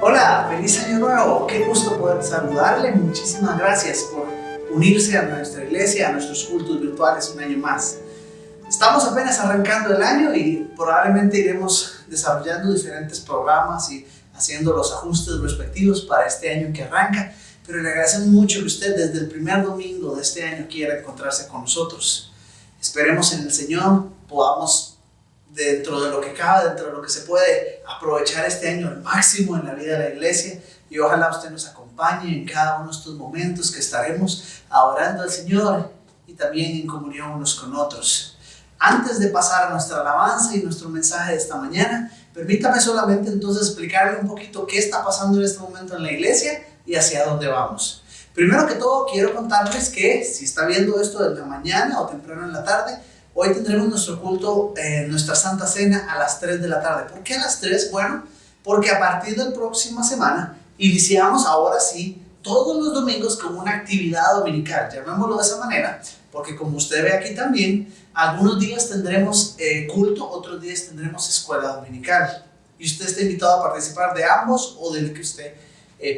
Hola, feliz año nuevo. Qué gusto poder saludarle. Muchísimas gracias por unirse a nuestra iglesia, a nuestros cultos virtuales un año más. Estamos apenas arrancando el año y probablemente iremos desarrollando diferentes programas y haciendo los ajustes respectivos para este año que arranca. Pero le agradecemos mucho que usted desde el primer domingo de este año quiera encontrarse con nosotros. Esperemos en el Señor podamos, dentro de lo que cabe, dentro de lo que se puede, aprovechar este año al máximo en la vida de la iglesia, y ojalá usted nos acompañe en cada uno de estos momentos que estaremos adorando al Señor y también en comunión unos con otros. Antes de pasar a nuestra alabanza y nuestro mensaje de esta mañana, permítame solamente entonces explicarle un poquito qué está pasando en este momento en la iglesia y hacia dónde vamos. Primero que todo, quiero contarles que si está viendo esto de la mañana o temprano en la tarde, hoy tendremos nuestro culto, nuestra Santa Cena a las 3 de la tarde. ¿Por qué a las 3? Bueno, porque a partir de la próxima semana iniciamos ahora sí todos los domingos con una actividad dominical, llamémoslo de esa manera, porque como usted ve aquí también, algunos días tendremos culto, otros días tendremos escuela dominical. Y usted está invitado a participar de ambos o del que usted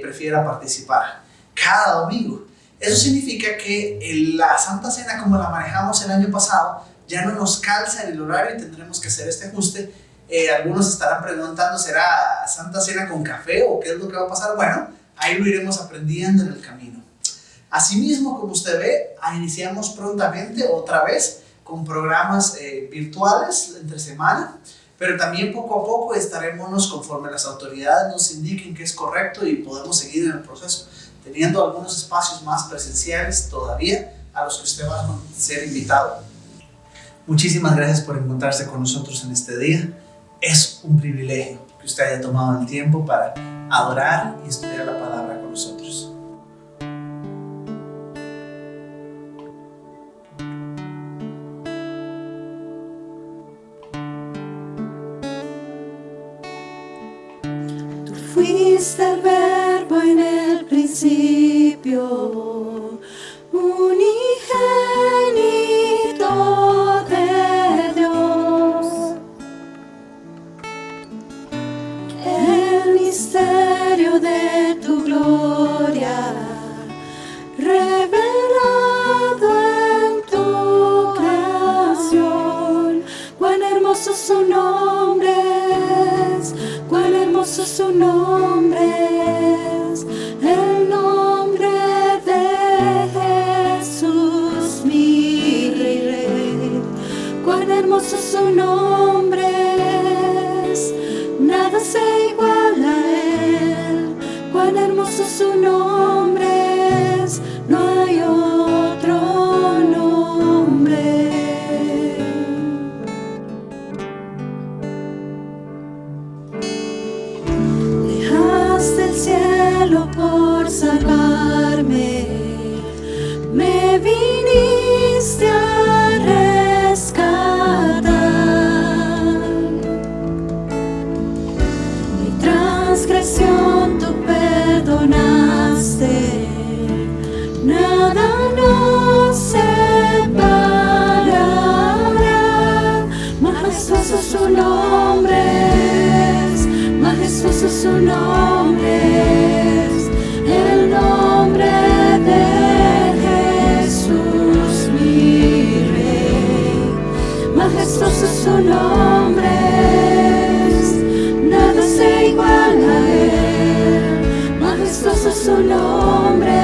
prefiera participar cada domingo. Eso significa que la Santa Cena, como la manejamos el año pasado, ya no nos calza en el horario y tendremos que hacer este ajuste. Algunos estarán preguntando, ¿será Santa Cena con café o qué es lo que va a pasar? Bueno, ahí lo iremos aprendiendo en el camino. Asimismo, como usted ve, iniciamos prontamente otra vez con programas virtuales entre semana, pero también poco a poco estaremos conforme las autoridades nos indiquen que es correcto y podemos seguir en el proceso, teniendo algunos espacios más presenciales todavía a los que usted va a ser invitado. Muchísimas gracias por encontrarse con nosotros en este día. Es un privilegio que usted haya tomado el tiempo para adorar y estudiar la palabra con nosotros. Tú fuiste el verbo en el principio, unigénito de Dios. El misterio de tu gloria revelado en tu creación. Cuán hermoso su nombre es, cuán hermoso su nombre es, el nombre de Jesús mi Rey. Cuán hermoso su nombre es, nada se iguala a él. Cuán hermoso su nombre es, no hay otro nombre. Dejaste el cielo por salvarme, me viniste a rescatar. Mi transgresión tú perdonaste, nada nos separará. Majestuoso su nombre es, majestuoso su nombre es, el nombre de Jesús mi Rey. Majestuoso su nombre es, nada se iguala a él. Majestuoso su nombre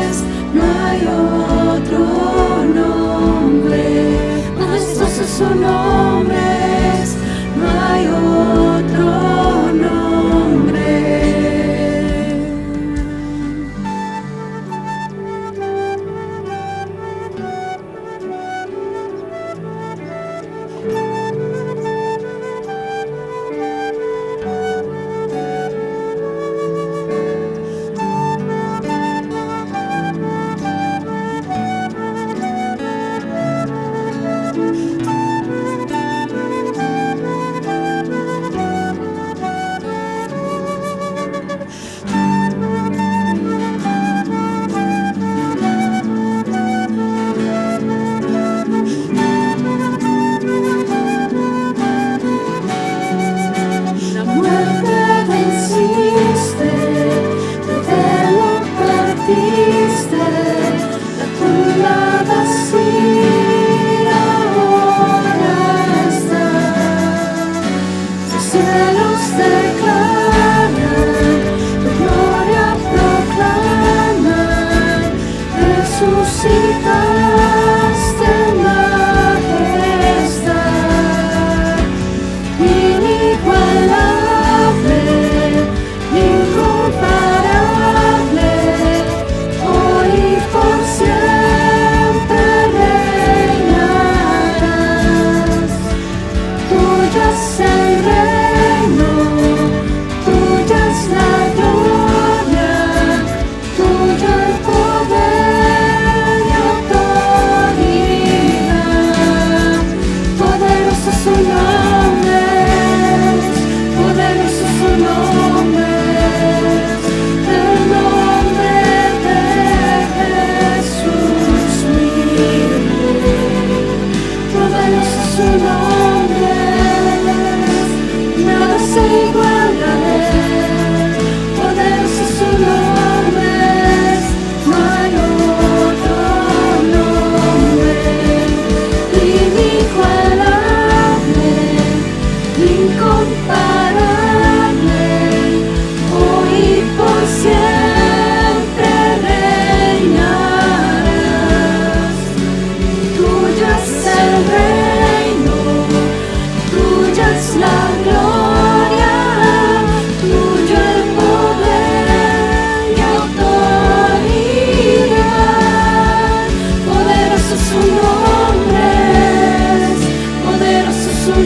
es, no hay otro nombre. Majestuoso su nombre es, no hay otro nombre.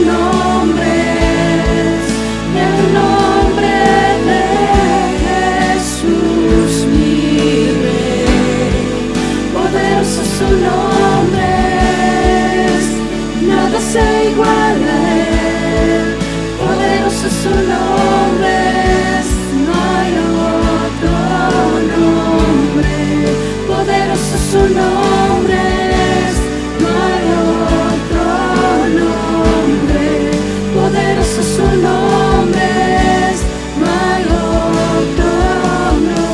nombres, el nombre de Jesús mi Rey. Poderoso su nombre, nada se iguala a él. Poderoso su nombre, no hay otro nombre. Poderoso su nombre, no hay otro nombre. Poderoso su nombre, no hay otro nombre.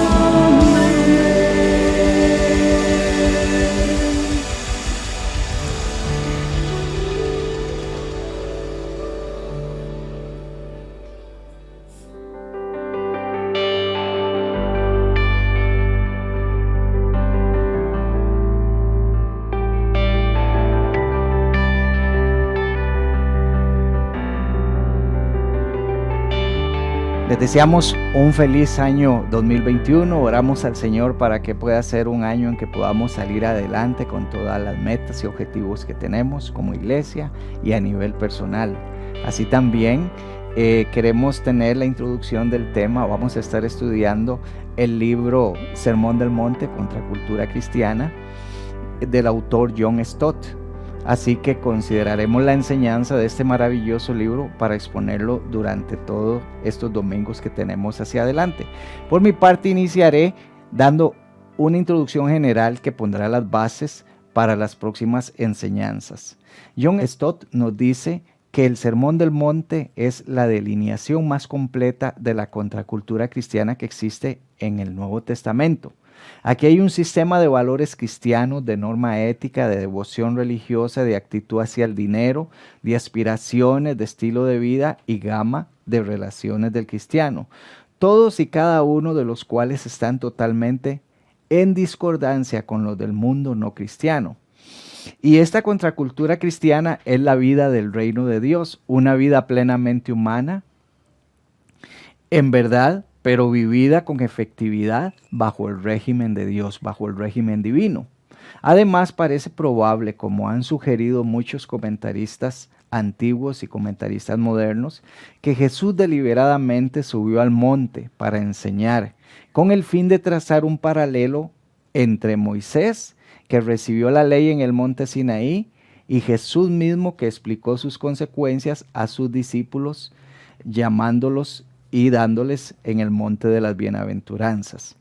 Les deseamos un feliz año 2021. Oramos al Señor para que pueda ser un año en que podamos salir adelante con todas las metas y objetivos que tenemos como iglesia y a nivel personal. Así también queremos tener la introducción del tema. Vamos a estar estudiando el libro Sermón del Monte, Contracultura Cristiana, del autor John Stott. Así que consideraremos la enseñanza de este maravilloso libro para exponerlo durante todos estos domingos que tenemos hacia adelante. Por mi parte, iniciaré dando una introducción general que pondrá las bases para las próximas enseñanzas. John Stott nos dice que el Sermón del Monte es la delineación más completa de la contracultura cristiana que existe en el Nuevo Testamento. Aquí hay un sistema de valores cristianos, de norma ética, de devoción religiosa, de actitud hacia el dinero, de aspiraciones, de estilo de vida y gama de relaciones del cristiano. Todos y cada uno de los cuales están totalmente en discordancia con los del mundo no cristiano. Y esta contracultura cristiana es la vida del reino de Dios, una vida plenamente humana, en verdad, pero vivida con efectividad bajo el régimen de Dios, bajo el régimen divino. Además, parece probable, como han sugerido muchos comentaristas antiguos y comentaristas modernos, que Jesús deliberadamente subió al monte para enseñar, con el fin de trazar un paralelo entre Moisés, que recibió la ley en el monte Sinaí, y Jesús mismo, que explicó sus consecuencias a sus discípulos, llamándolos y dándoles en el monte de las bienaventuranzas.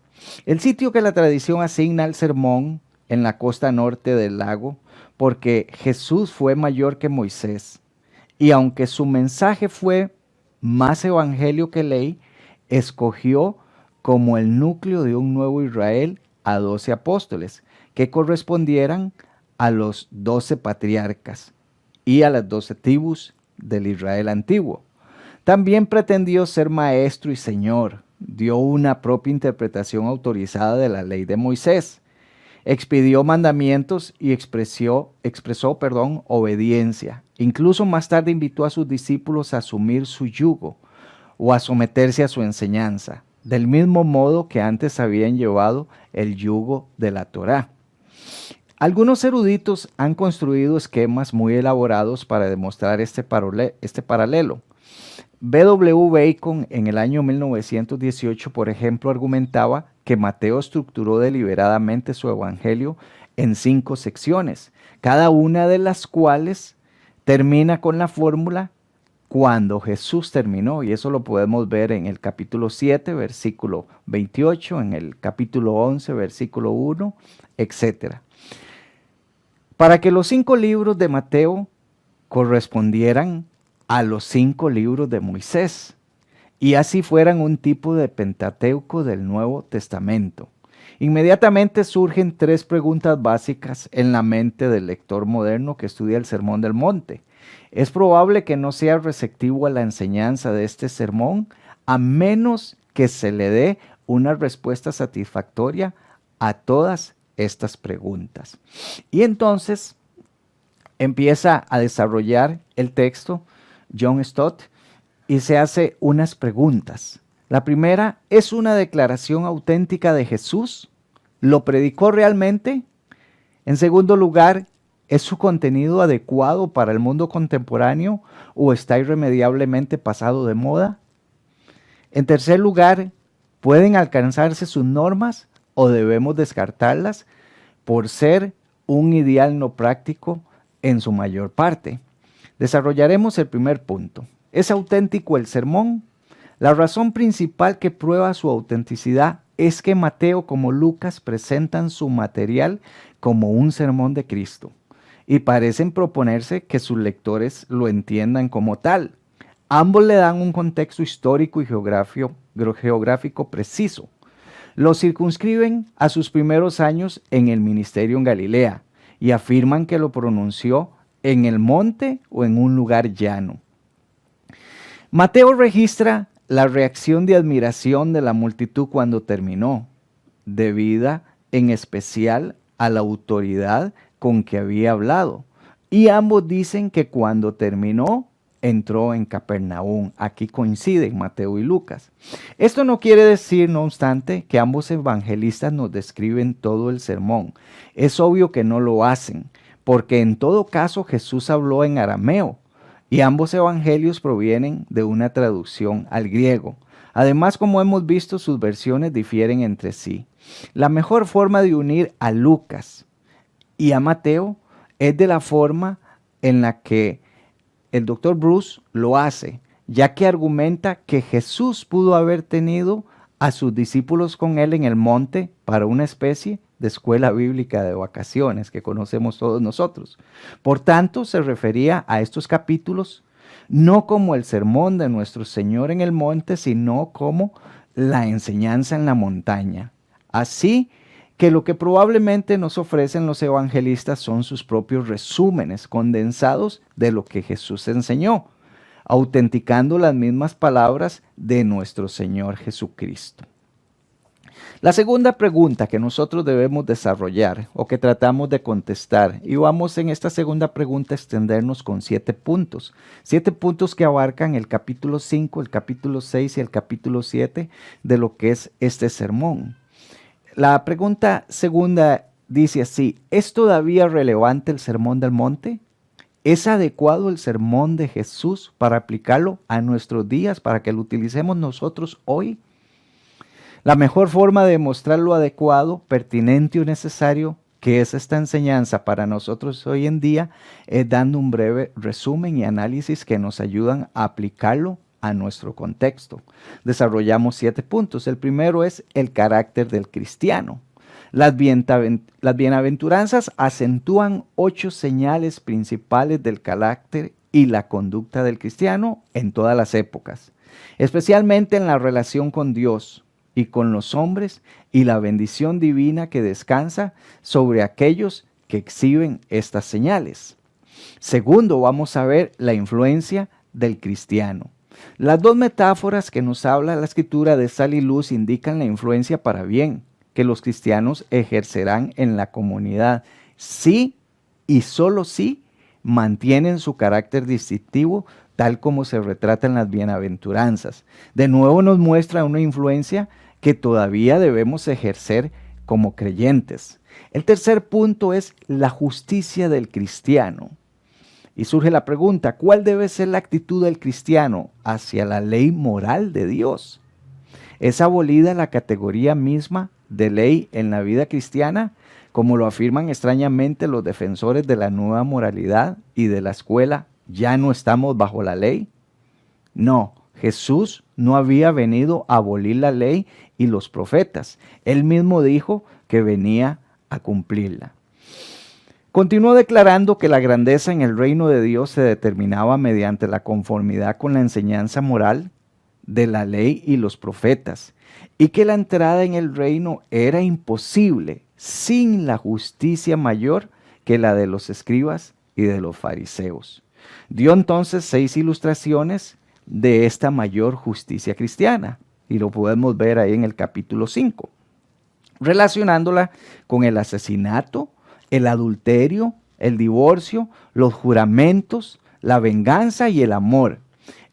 El sitio que la tradición asigna al sermón en la costa norte del lago, porque Jesús fue mayor que Moisés, y aunque su mensaje fue más evangelio que ley, escogió como el núcleo de un nuevo Israel a 12 apóstoles, que correspondieran a los 12 patriarcas y a las 12 tribus del Israel antiguo. También pretendió ser maestro y señor, dio una propia interpretación autorizada de la ley de Moisés, expidió mandamientos y expresó obediencia. Incluso más tarde invitó a sus discípulos a asumir su yugo o a someterse a su enseñanza, del mismo modo que antes habían llevado el yugo de la Torá. Algunos eruditos han construido esquemas muy elaborados para demostrar este paralelo. B.W. Bacon en el año 1918, por ejemplo, argumentaba que Mateo estructuró deliberadamente su evangelio en 5 secciones, cada una de las cuales termina con la fórmula cuando Jesús terminó, y eso lo podemos ver en el capítulo 7, versículo 28, en el capítulo 11, versículo 1, etc. Para que los 5 libros de Mateo correspondieran a los 5 libros de Moisés, y así fueran un tipo de Pentateuco del Nuevo Testamento. Inmediatamente surgen 3 preguntas básicas en la mente del lector moderno que estudia el Sermón del Monte. Es probable que no sea receptivo a la enseñanza de este sermón, a menos que se le dé una respuesta satisfactoria a todas estas preguntas. Y entonces empieza a desarrollar el texto John Stott y se hace unas preguntas. La primera, ¿es una declaración auténtica de Jesús? ¿Lo predicó realmente? En segundo lugar, ¿Es su contenido adecuado para el mundo contemporáneo o está irremediablemente pasado de moda? En tercer lugar, ¿pueden alcanzarse sus normas o debemos descartarlas por ser un ideal no práctico en su mayor parte? Desarrollaremos el primer punto. ¿Es auténtico el sermón? La razón principal que prueba su autenticidad es que Mateo como Lucas presentan su material como un sermón de Cristo y parecen proponerse que sus lectores lo entiendan como tal. Ambos le dan un contexto histórico y geográfico preciso. Lo circunscriben a sus primeros años en el ministerio en Galilea y afirman que lo pronunció en el monte o en un lugar llano. Mateo registra la reacción de admiración de la multitud cuando terminó, debida en especial a la autoridad con que había hablado. Y ambos dicen que cuando terminó, entró en Capernaum. Aquí coinciden Mateo y Lucas. Esto no quiere decir, no obstante, que ambos evangelistas nos describen todo el sermón. Es obvio que no lo hacen, porque en todo caso Jesús habló en arameo y ambos evangelios provienen de una traducción al griego. Además, como hemos visto, sus versiones difieren entre sí. La mejor forma de unir a Lucas y a Mateo es de la forma en la que el Dr. Bruce lo hace, ya que argumenta que Jesús pudo haber tenido a sus discípulos con él en el monte para una especie de escuela bíblica de vacaciones que conocemos todos nosotros. Por tanto, se refería a estos capítulos no como el sermón de nuestro Señor en el monte, sino como la enseñanza en la montaña. Así que lo que probablemente nos ofrecen los evangelistas son sus propios resúmenes condensados de lo que Jesús enseñó, autenticando las mismas palabras de nuestro Señor Jesucristo. La segunda pregunta que nosotros debemos desarrollar o que tratamos de contestar, y vamos en esta segunda pregunta a extendernos con 7 puntos. 7 puntos que abarcan el capítulo 5, el capítulo 6 y el capítulo 7 de lo que es este sermón. La pregunta segunda dice así: ¿es todavía relevante el sermón del monte? ¿Es adecuado el sermón de Jesús para aplicarlo a nuestros días, para que lo utilicemos nosotros hoy? La mejor forma de mostrar lo adecuado, pertinente o necesario que es esta enseñanza para nosotros hoy en día es dando un breve resumen y análisis que nos ayudan a aplicarlo a nuestro contexto. Desarrollamos 7 puntos. El primero es el carácter del cristiano. Las bienaventuranzas acentúan 8 señales principales del carácter y la conducta del cristiano en todas las épocas, especialmente en la relación con Dios y con los hombres y la bendición divina que descansa sobre aquellos que exhiben estas señales. Segundo, vamos a ver la influencia del cristiano. Las 2 metáforas que nos habla la escritura de sal y luz indican la influencia para bien que los cristianos ejercerán en la comunidad, sí y solo si mantienen su carácter distintivo tal como se retrata en las bienaventuranzas. De nuevo nos muestra una influencia que todavía debemos ejercer como creyentes. El tercer punto es la justicia del cristiano. Y surge la pregunta: ¿cuál debe ser la actitud del cristiano hacia la ley moral de Dios? ¿Es abolida la categoría misma de ley en la vida cristiana, como lo afirman extrañamente los defensores de la nueva moralidad y de la escuela? ¿Ya no estamos bajo la ley? No, Jesús no había venido a abolir la ley y los profetas. Él mismo dijo que venía a cumplirla. Continuó declarando que la grandeza en el reino de Dios se determinaba mediante la conformidad con la enseñanza moral de la ley y los profetas, y que la entrada en el reino era imposible sin la justicia mayor que la de los escribas y de los fariseos. Dio entonces 6 ilustraciones de esta mayor justicia cristiana, y lo podemos ver ahí en el capítulo 5, relacionándola con el asesinato, el adulterio, el divorcio, los juramentos, la venganza y el amor.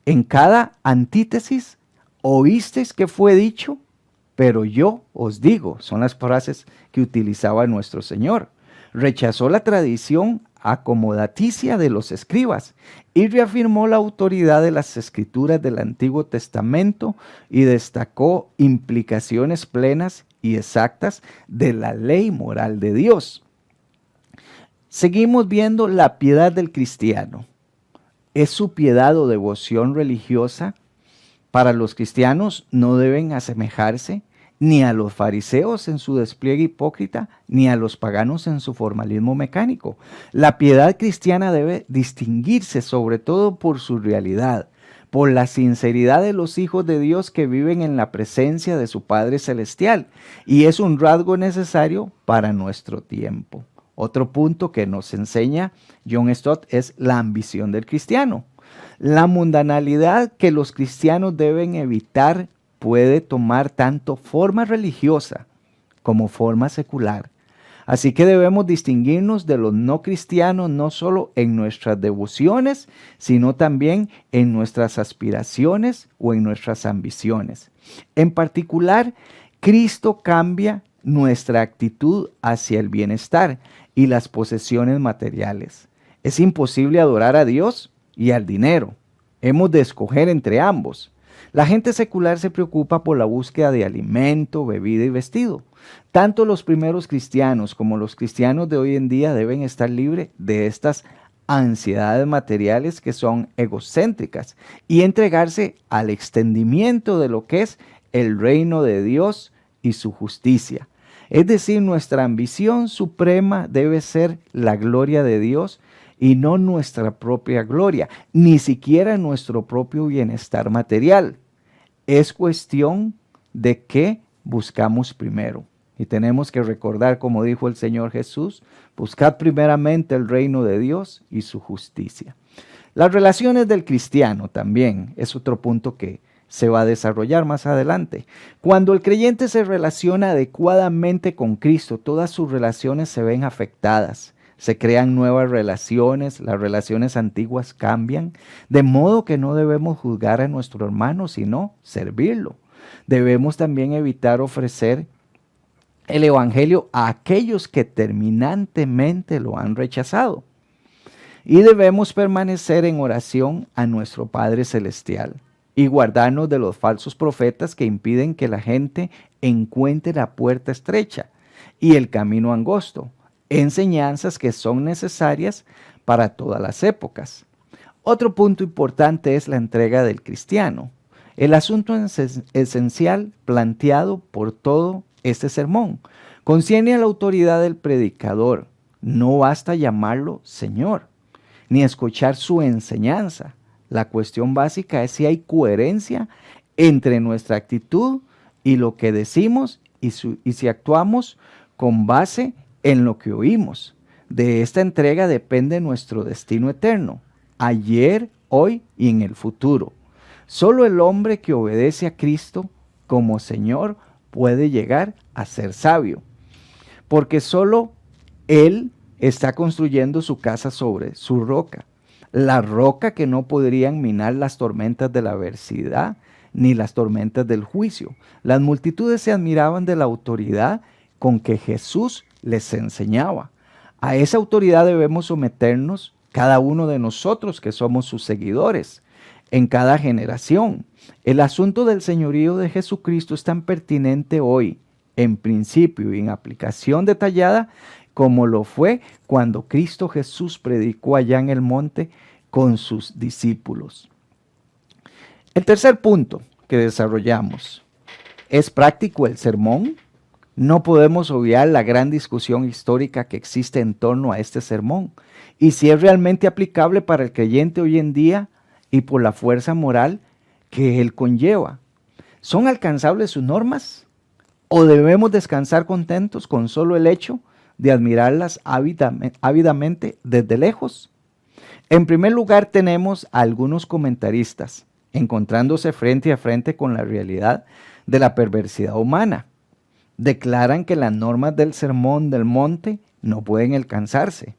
En cada antítesis, oísteis que fue dicho, pero yo os digo, son las frases que utilizaba nuestro Señor. Rechazó la tradición acomodaticia de los escribas y reafirmó la autoridad de las escrituras del Antiguo Testamento y destacó implicaciones plenas y exactas de la ley moral de Dios. Seguimos viendo la piedad del cristiano. ¿Es su piedad o devoción religiosa? Para los cristianos no deben asemejarse ni a los fariseos en su despliegue hipócrita, ni a los paganos en su formalismo mecánico. La piedad cristiana debe distinguirse sobre todo por su realidad, por la sinceridad de los hijos de Dios que viven en la presencia de su Padre Celestial, y es un rasgo necesario para nuestro tiempo. Otro punto que nos enseña John Stott es la ambición del cristiano. La mundanalidad que los cristianos deben evitar puede tomar tanto forma religiosa como forma secular. Así que debemos distinguirnos de los no cristianos no solo en nuestras devociones, sino también en nuestras aspiraciones o en nuestras ambiciones. En particular, Cristo cambia nuestra actitud hacia el bienestar y las posesiones materiales. Es imposible adorar a Dios y al dinero. Hemos de escoger entre ambos. La gente secular se preocupa por la búsqueda de alimento, bebida y vestido. Tanto los primeros cristianos como los cristianos de hoy en día deben estar libres de estas ansiedades materiales que son egocéntricas y entregarse al extendimiento de lo que es el reino de Dios y su justicia. Es decir, nuestra ambición suprema debe ser la gloria de Dios y no nuestra propia gloria, ni siquiera nuestro propio bienestar material. Es cuestión de qué buscamos primero. Y tenemos que recordar, como dijo el Señor Jesús, buscad primeramente el reino de Dios y su justicia. Las relaciones del cristiano también es otro punto que se va a desarrollar más adelante. Cuando el creyente se relaciona adecuadamente con Cristo, todas sus relaciones se ven afectadas. Se crean nuevas relaciones, las relaciones antiguas cambian, de modo que no debemos juzgar a nuestro hermano, sino servirlo. Debemos también evitar ofrecer el evangelio a aquellos que terminantemente lo han rechazado. Y debemos permanecer en oración a nuestro Padre Celestial y guardarnos de los falsos profetas que impiden que la gente encuentre la puerta estrecha y el camino angosto. Enseñanzas que son necesarias para todas las épocas. Otro punto importante es la entrega del cristiano. El asunto esencial planteado por todo este sermón concierne a la autoridad del predicador. No basta llamarlo Señor, ni escuchar su enseñanza. La cuestión básica es si hay coherencia entre nuestra actitud y lo que decimos y si actuamos con base en lo que oímos. De esta entrega depende nuestro destino eterno, ayer, hoy y en el futuro. Solo el hombre que obedece a Cristo como Señor puede llegar a ser sabio, porque solo Él está construyendo su casa sobre su roca, la roca que no podrían minar las tormentas de la adversidad ni las tormentas del juicio. Las multitudes se admiraban de la autoridad con que Jesús les enseñaba. A esa autoridad debemos someternos cada uno de nosotros que somos sus seguidores en cada generación. El asunto del señorío de Jesucristo es tan pertinente hoy, en principio y en aplicación detallada, como lo fue cuando Cristo Jesús predicó allá en el monte con sus discípulos. El tercer punto que desarrollamos, ¿es práctico el sermón? No podemos obviar la gran discusión histórica que existe en torno a este sermón y si es realmente aplicable para el creyente hoy en día y por la fuerza moral que él conlleva. ¿Son alcanzables sus normas? ¿O debemos descansar contentos con solo el hecho de admirarlas ávidamente desde lejos? En primer lugar, tenemos a algunos comentaristas encontrándose frente a frente con la realidad de la perversidad humana. Declaran que las normas del Sermón del Monte no pueden alcanzarse.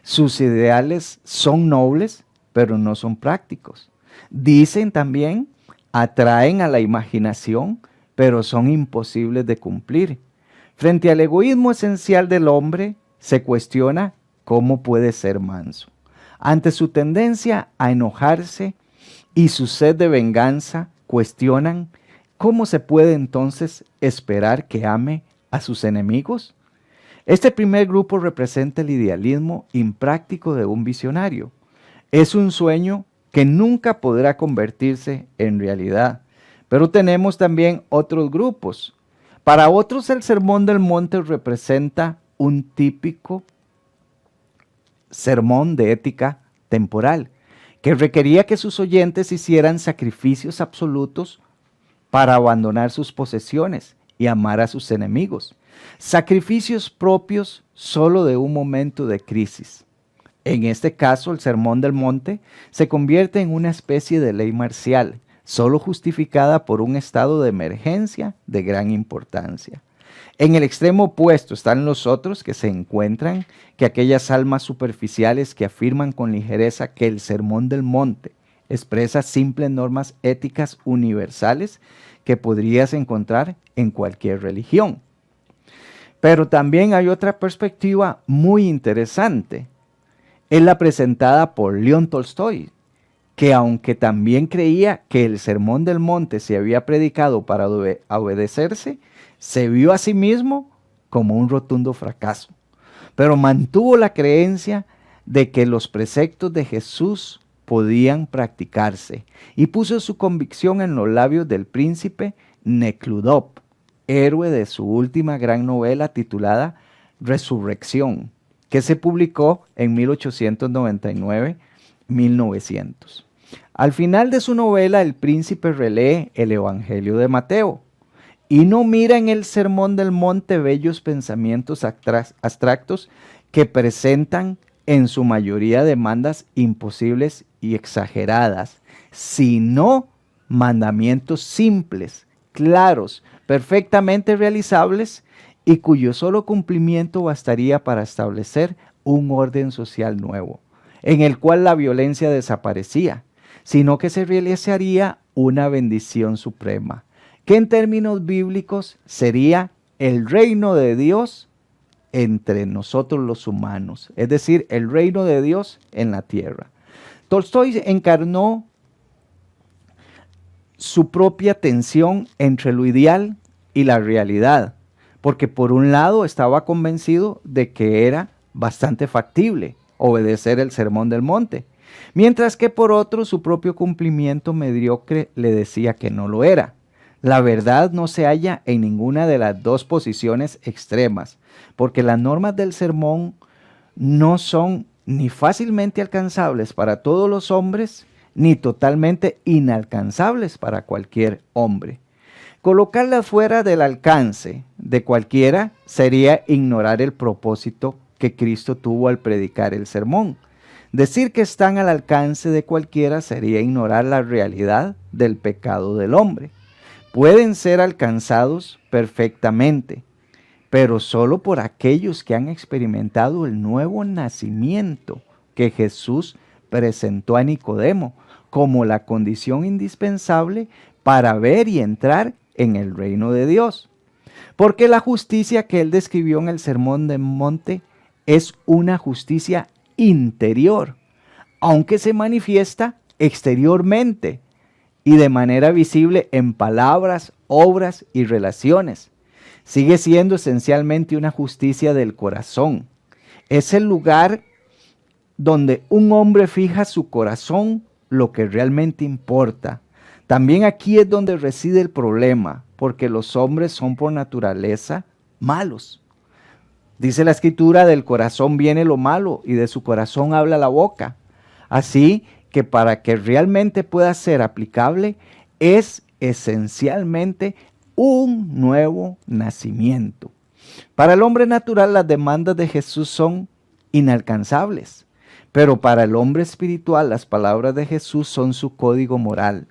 Sus ideales son nobles, pero no son prácticos. Dicen también, atraen a la imaginación, pero son imposibles de cumplir. Frente al egoísmo esencial del hombre, se cuestiona ¿cómo puede ser manso? Ante su tendencia a enojarse y su sed de venganza, cuestionan, ¿cómo se puede entonces esperar que ame a sus enemigos? Este primer grupo representa el idealismo impráctico de un visionario. Es un sueño que nunca podrá convertirse en realidad. Pero tenemos también otros grupos. Para otros, el Sermón del Monte representa un típico sermón de ética temporal, que requería que sus oyentes hicieran sacrificios absolutos para abandonar sus posesiones y amar a sus enemigos. Sacrificios propios solo de un momento de crisis. En este caso, el Sermón del Monte se convierte en una especie de ley marcial, solo justificada por un estado de emergencia de gran importancia. En el extremo opuesto están los otros que se encuentran que aquellas almas superficiales que afirman con ligereza que el Sermón del Monte expresa simples normas éticas universales que podrías encontrar en cualquier religión. Pero también hay otra perspectiva muy interesante. Es la presentada por León Tolstoy, que aunque también creía que el Sermón del Monte se había predicado para obedecerse, se vio a sí mismo como un rotundo fracaso, pero mantuvo la creencia de que los preceptos de Jesús podían practicarse y puso su convicción en los labios del príncipe Nekhludoff, héroe de su última gran novela titulada Resurrección, que se publicó en 1899-1900. Al final de su novela, el príncipe relee el Evangelio de Mateo y no mira en el Sermón del Monte bellos pensamientos abstractos que presentan en su mayoría demandas imposibles y exageradas, sino mandamientos simples, claros, perfectamente realizables y cuyo solo cumplimiento bastaría para establecer un orden social nuevo, en el cual la violencia desaparecía, sino que se realizaría una bendición suprema, que en términos bíblicos sería el reino de Dios entre nosotros los humanos, es decir, el reino de Dios en la tierra. Tolstoy encarnó su propia tensión entre lo ideal y la realidad, porque por un lado estaba convencido de que era bastante factible obedecer el Sermón del Monte, mientras que por otro su propio cumplimiento mediocre le decía que no lo era. La verdad no se halla en ninguna de las dos posiciones extremas, porque las normas del sermón no son ni fácilmente alcanzables para todos los hombres, ni totalmente inalcanzables para cualquier hombre. Colocarlas fuera del alcance de cualquiera sería ignorar el propósito que Cristo tuvo al predicar el sermón. Decir que están al alcance de cualquiera sería ignorar la realidad del pecado del hombre. Pueden ser alcanzados perfectamente, pero solo por aquellos que han experimentado el nuevo nacimiento que Jesús presentó a Nicodemo como la condición indispensable para ver y entrar en el reino de Dios. Porque la justicia que él describió en el Sermón del Monte es una justicia interior, aunque se manifiesta exteriormente y de manera visible en palabras, obras y relaciones. Sigue siendo esencialmente una justicia del corazón. Es el lugar donde un hombre fija su corazón, lo que realmente importa. También aquí es donde reside el problema, porque los hombres son por naturaleza malos. Dice la Escritura, del corazón viene lo malo y de su corazón habla la boca. Así que para que realmente pueda ser aplicable es esencialmente un nuevo nacimiento. Para el hombre natural las demandas de Jesús son inalcanzables, pero para el hombre espiritual las palabras de Jesús son su código moral.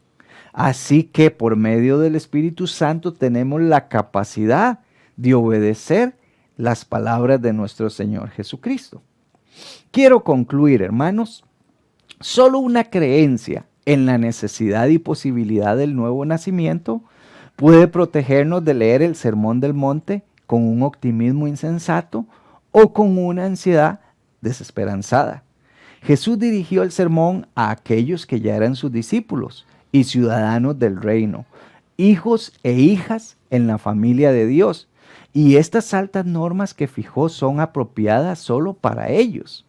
Así que por medio del Espíritu Santo tenemos la capacidad de obedecer las palabras de nuestro Señor Jesucristo. Quiero concluir, hermanos, solo una creencia en la necesidad y posibilidad del nuevo nacimiento puede protegernos de leer el Sermón del Monte con un optimismo insensato o con una ansiedad desesperanzada. Jesús dirigió el sermón a aquellos que ya eran sus discípulos y ciudadanos del reino, hijos e hijas en la familia de Dios. Y estas altas normas que fijó son apropiadas solo para ellos.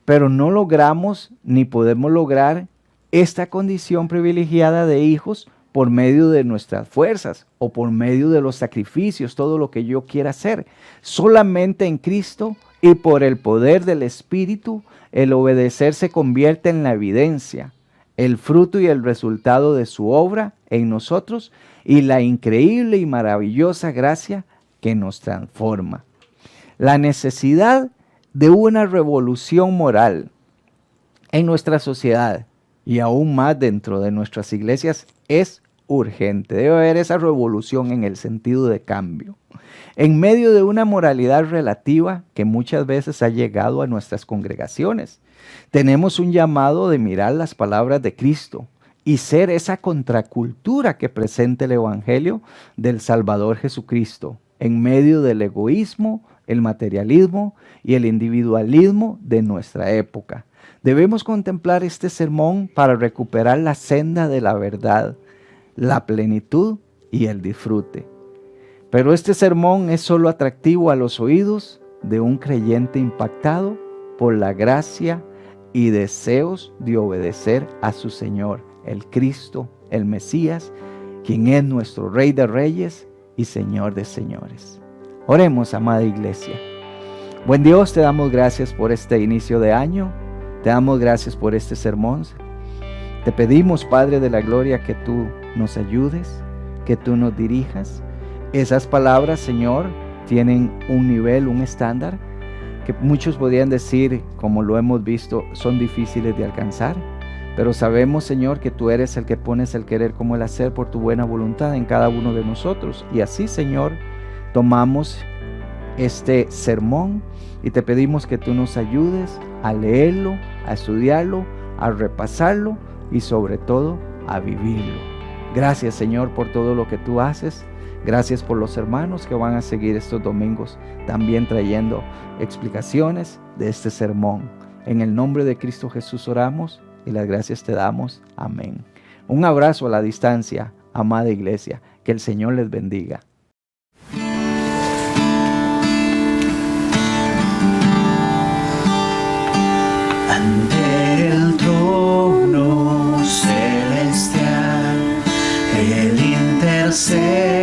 Pero no logramos ni podemos lograr esta condición privilegiada de hijos por medio de nuestras fuerzas o por medio de los sacrificios, todo lo que yo quiera hacer. Solamente en Cristo y por el poder del Espíritu, el obedecer se convierte en la evidencia, el fruto y el resultado de su obra en nosotros y la increíble y maravillosa gracia que nos transforma. La necesidad de una revolución moral en nuestra sociedad y aún más dentro de nuestras iglesias es urgente. Debe haber esa revolución en el sentido de cambio. En medio de una moralidad relativa que muchas veces ha llegado a nuestras congregaciones, tenemos un llamado de mirar las palabras de Cristo y ser esa contracultura que presenta el Evangelio del Salvador Jesucristo en medio del egoísmo, el materialismo y el individualismo de nuestra época. Debemos contemplar este sermón para recuperar la senda de la verdad, la plenitud y el disfrute. Pero este sermón es solo atractivo a los oídos de un creyente impactado por la gracia y deseos de obedecer a su Señor, el Cristo, el Mesías, quien es nuestro Rey de Reyes y Señor de Señores. Oremos, amada iglesia. Buen Dios, te damos gracias por este inicio de año. Te damos gracias por este sermón. Te pedimos, Padre de la Gloria, que tú nos ayudes, que tú nos dirijas. Esas palabras, Señor, tienen un nivel, un estándar, que muchos podrían decir, como lo hemos visto, son difíciles de alcanzar. Pero sabemos, Señor, que tú eres el que pones el querer como el hacer por tu buena voluntad en cada uno de nosotros. Y así, Señor, tomamos este sermón y te pedimos que tú nos ayudes a leerlo, a estudiarlo, a repasarlo y sobre todo a vivirlo. Gracias, Señor, por todo lo que tú haces. Gracias por los hermanos que van a seguir estos domingos también trayendo explicaciones de este sermón. En el nombre de Cristo Jesús oramos y las gracias te damos. Amén. Un abrazo a la distancia, amada iglesia. Que el Señor les bendiga. Ante el trono celestial, Él intercede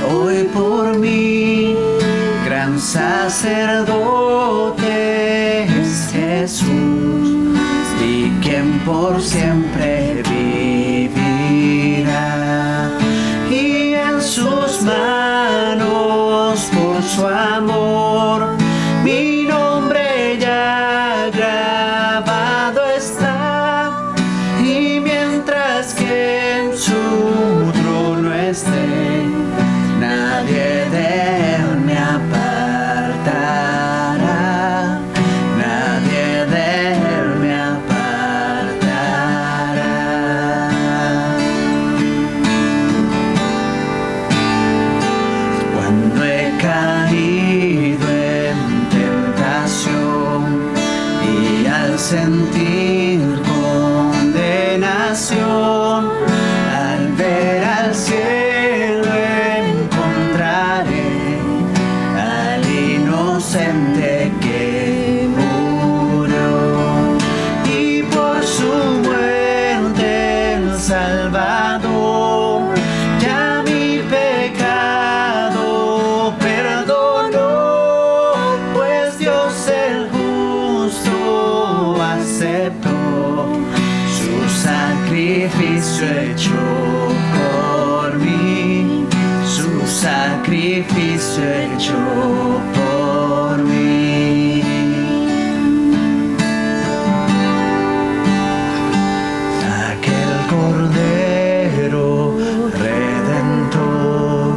hoy por mí. Gran sacerdote es Jesús, y quien por siempre vivirá. Y en sus manos, por su amor, mi nombre ya grabado está. Y mientras que en su trono esté, nadie de él me apartará. Nadie de él me apartará. Cuando he caído en tentación y al sentir condenación, al ver al cielo encontraré al inocente que murió, y por su muerte el Salvador ya mi pecado perdonó, pues Dios el justo aceptó su sacrificio hecho por mí, su sacrificio hecho por mí. Aquel Cordero Redentor,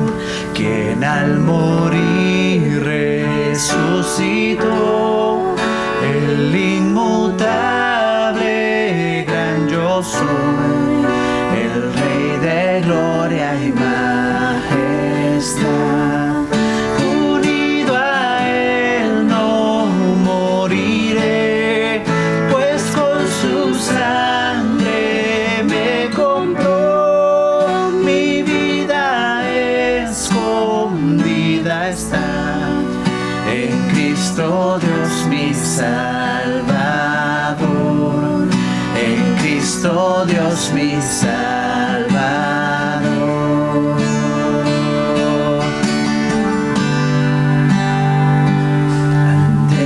quien al morir resucitó, el inmutable gran yo soy, el Rey de gloria y majestad. Unido a él no moriré. Cristo Dios mi Salvador, en Cristo Dios mi Salvador. Ante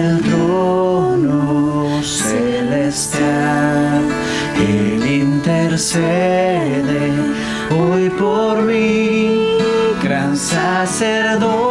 el trono celestial, Él intercede hoy por mí, gran sacerdote